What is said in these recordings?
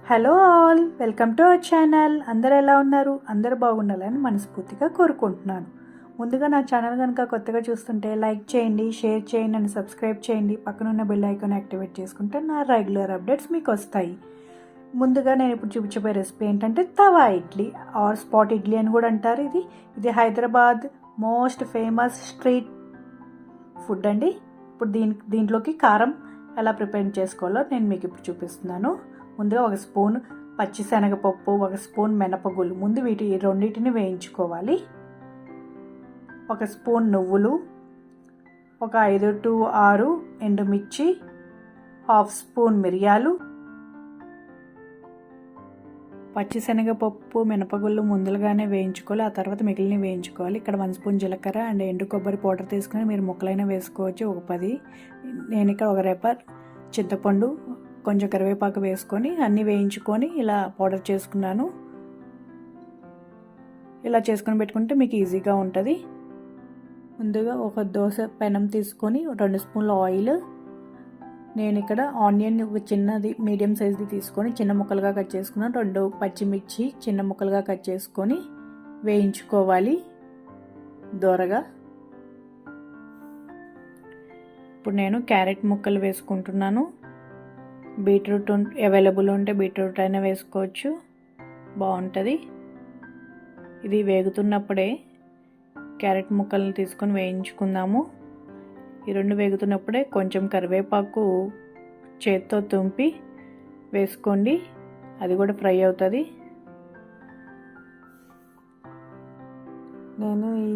Hello all, welcome to our channel. అందరు ఎలా ఉన్నారు? అందరు బాగుండాలని మనస్ఫూర్తిగా కోరుకుంటున్నాను. ముందుగా నా ఛానల్ కనుక కొత్తగా చూస్తుంటే లైక్ చేయండి, షేర్ చేయండి అండ్ సబ్స్క్రైబ్ చేయండి. పక్కనున్న బెల్ ఐకాన్ యాక్టివేట్ చేసుకుంటే నా రెగ్యులర్ అప్డేట్స్ మీకు వస్తాయి. ముందుగా నేను ఇప్పుడు చూపించబోయే రెసిపీ ఏంటంటే తవా ఇడ్లీ ఆర్ స్పాట్ ఇడ్లీ అని కూడా అంటారు. ఇది Hyderabad most famous street food అండి. ఇప్పుడు దీంట్లోకి కారం ఎలా ప్రిపేర్ చేసుకోవాలో నేను మీకు ఇప్పుడు చూపిస్తున్నాను. ముందుగా ఒక స్పూన్ పచ్చిశనగపప్పు, ఒక స్పూన్ మినపగుళ్ళు, ముందు రెండింటిని వేయించుకోవాలి. ఒక స్పూన్ నువ్వులు, ఒక 5 to 6 ఎండుమిర్చి, హాఫ్ స్పూన్ మిరియాలు. పచ్చిశనగపప్పు మినపగుళ్ళు ముందుగానే వేయించుకోవాలి, ఆ తర్వాత మిగిలిన వేయించుకోవాలి. ఇక్కడ 1 స్పూన్ జీలకర్ర అండ్ ఎండు కొబ్బరి పౌడర్ తీసుకుని మీరు ముక్కలైనా వేసుకోవచ్చు. ఒక 10. నేను ఇక్కడ ఒక రేప చింతపండు, కొంచెం కరివేపాకు వేసుకొని అన్నీ వేయించుకొని ఇలా పౌడర్ చేసుకున్నాను. ఇలా చేసుకొని పెట్టుకుంటే మీకు ఈజీగా ఉంటుంది. ముందుగా ఒక దోశ పెనం తీసుకొని 2 స్పూన్ల ఆయిల్, నేను ఇక్కడ ఆనియన్ ఒక చిన్నది మీడియం సైజ్ది తీసుకొని చిన్న ముక్కలుగా కట్ చేసుకున్నాను. 2 పచ్చిమిర్చి చిన్న ముక్కలుగా కట్ చేసుకొని వేయించుకోవాలి దోరగా. ఇప్పుడు నేను క్యారెట్ ముక్కలు వేసుకుంటున్నాను. బీట్రూట్ అవైలబుల్ ఉంటే బీట్రూట్ అయినా వేసుకోవచ్చు, బాగుంటుంది. ఇది వేగుతున్నప్పుడే క్యారెట్ ముక్కల్ని తీసుకొని వేయించుకుందాము. ఈ 2 వేగుతున్నప్పుడే కొంచెం కరివేపాకు చేత్తో తుంపి వేసుకోండి, అది కూడా ఫ్రై అవుతుంది. నేను ఈ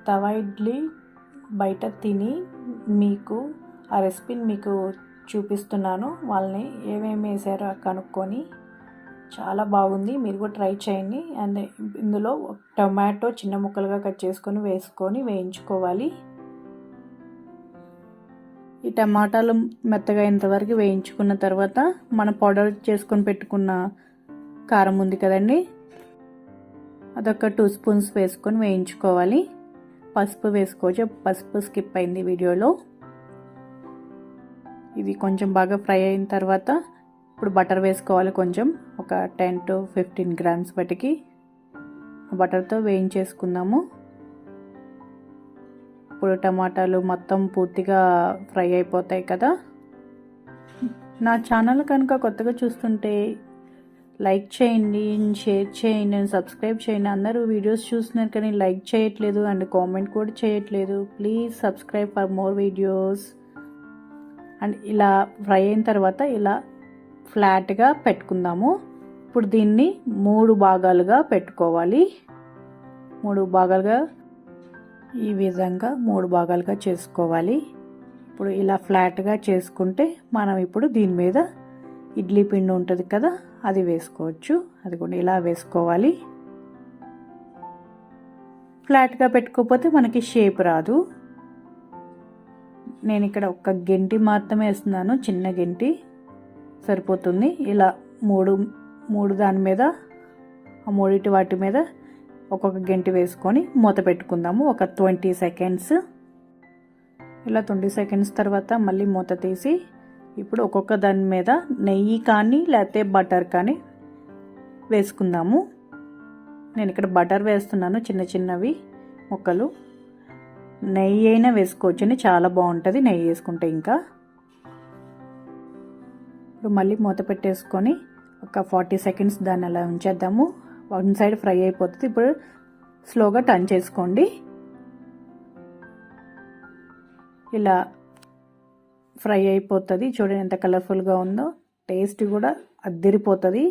తవా ఇడ్లీ బయట తిని మీకు ఆ రెసిపీని మీకు చూపిస్తున్నాను. వాళ్ళని ఏమేమి వేసారో కనుక్కొని చాలా బాగుంది, మీరు కూడా ట్రై చేయండి. అండ్ ఇందులో టొమాటో చిన్న ముక్కలుగా కట్ చేసుకొని వేసుకొని వేయించుకోవాలి. ఈ టమాటాలు మెత్తగా అయినంతవరకు వేయించుకున్న తర్వాత మనం పౌడర్ చేసుకొని పెట్టుకున్న కారం ఉంది కదండి, అదొక 2 స్పూన్స్ వేసుకొని వేయించుకోవాలి. పసుపు వేసుకోవచ్చు, పసుపు స్కిప్ అయింది వీడియోలో. ఇది కొంచెం బాగా ఫ్రై అయిన తర్వాత ఇప్పుడు బటర్ వేసుకోవాలి. కొంచెం ఒక 10 to 15 grams బట్టికి బటర్తో వేయించేసుకుందాము. ఇప్పుడు టమాటాలు మొత్తం పూర్తిగా ఫ్రై అయిపోతాయి కదా. నా ఛానల్ కనుక కొత్తగా చూస్తుంటే లైక్ చేయండి, షేర్ చేయండి, సబ్స్క్రైబ్ చేయండి. అందరూ వీడియోస్ చూస్తున్నారు కానీ లైక్ చేయట్లేదు అండ్ కామెంట్ కూడా చేయట్లేదు. Please subscribe for more videos. And ఇలా ఫ్రై అయిన తర్వాత ఇలా ఫ్లాట్గా పెట్టుకుందాము. ఇప్పుడు దీన్ని 3 భాగాలుగా పెట్టుకోవాలి. 3 భాగాలుగా ఈ విధంగా 3 భాగాలుగా చేసుకోవాలి. ఇప్పుడు ఇలా ఫ్లాట్గా చేసుకుంటే మనం ఇప్పుడు దీని మీద ఇడ్లీ పిండి ఉంటుంది కదా, అది వేసుకోవచ్చు. అది కూడా ఇలా వేసుకోవాలి. ఫ్లాట్గా పెట్టుకోకపోతే మనకి షేప్ రాదు. నేను ఇక్కడ ఒక గెంటి మాత్రమే వేస్తున్నాను, చిన్న గెంటి సరిపోతుంది. ఇలా మూడు దాని మీద, ఆ 3 వాటి మీద ఒక్కొక్క గెంటి వేసుకొని మూత పెట్టుకుందాము ఒక 20 seconds. ఇలా 20 seconds తర్వాత మళ్ళీ మూత తీసి ఇప్పుడు ఒక్కొక్క దాని మీద నెయ్యి కానీ లేకపోతే బటర్ కానీ వేసుకుందాము. నేను ఇక్కడ బటర్ వేస్తున్నాను, చిన్న చిన్నవి ముక్కలు. నెయ్యి అయినా వేసుకోవచ్చని, చాలా బాగుంటుంది నెయ్యి వేసుకుంటే. ఇంకా ఇప్పుడు మళ్ళీ మూత పెట్టేసుకొని ఒక 40 seconds దాన్ని అలా ఉంచేద్దాము. 1 side ఫ్రై అయిపోతుంది. ఇప్పుడు స్లోగా టర్న్ చేసుకోండి. ఇలా ఫ్రై అయిపోతుంది. చూడండి ఎంత కలర్ఫుల్గా ఉందో, టేస్ట్ కూడా అద్దిరిపోతుంది.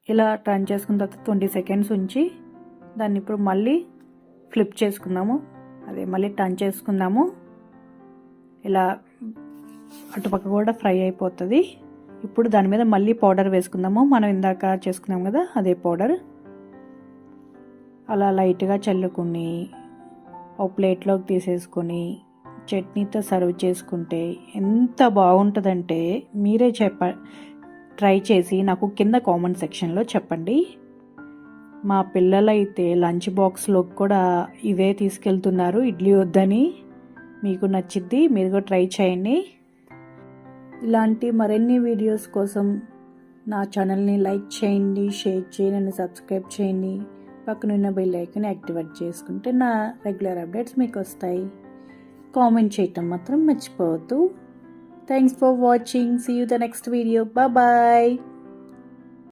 ఇలా టర్న్ చేసుకున్న తర్వాత 20 seconds ఉంచి దాన్ని ఇప్పుడు మళ్ళీ ఫ్లిప్ చేసుకుందాము. మళ్ళీ టర్న్ చేసుకుందాము. ఇలా అటుపక్క కూడా ఫ్రై అయిపోతుంది. ఇప్పుడు దాని మీద మళ్ళీ పౌడర్ వేసుకుందాము. మనం ఇందాక చేసుకున్నాం కదా, అదే పౌడర్ అలా లైట్గా చల్లుకుని ఒక ప్లేట్లోకి తీసేసుకొని చట్నీతో సర్వ్ చేసుకుంటే ఎంత బాగుంటుందంటే మీరే ట్రై చేసి నాకు కింద కామెంట్ సెక్షన్లో చెప్పండి. మా పిల్లలైతే లంచ్ బాక్స్లోకి కూడా ఇవే తీసుకెళ్తున్నారు, ఇడ్లీ వద్దని. మీకు నచ్చిద్ది, మీరు కూడా ట్రై చేయండి. ఇలాంటి మరిన్ని వీడియోస్ కోసం నా ఛానల్ని లైక్ చేయండి, షేర్ చేయండి అండ్ సబ్స్క్రైబ్ చేయండి. పక్కనున్న బెల్ ఐకాన్ యాక్టివేట్ చేసుకుంటే నా రెగ్యులర్ అప్డేట్స్ మీకు వస్తాయి. కామెంట్ చేయటం మాత్రం మర్చిపోవద్దు. Thanks for watching. See you the next video. Bye.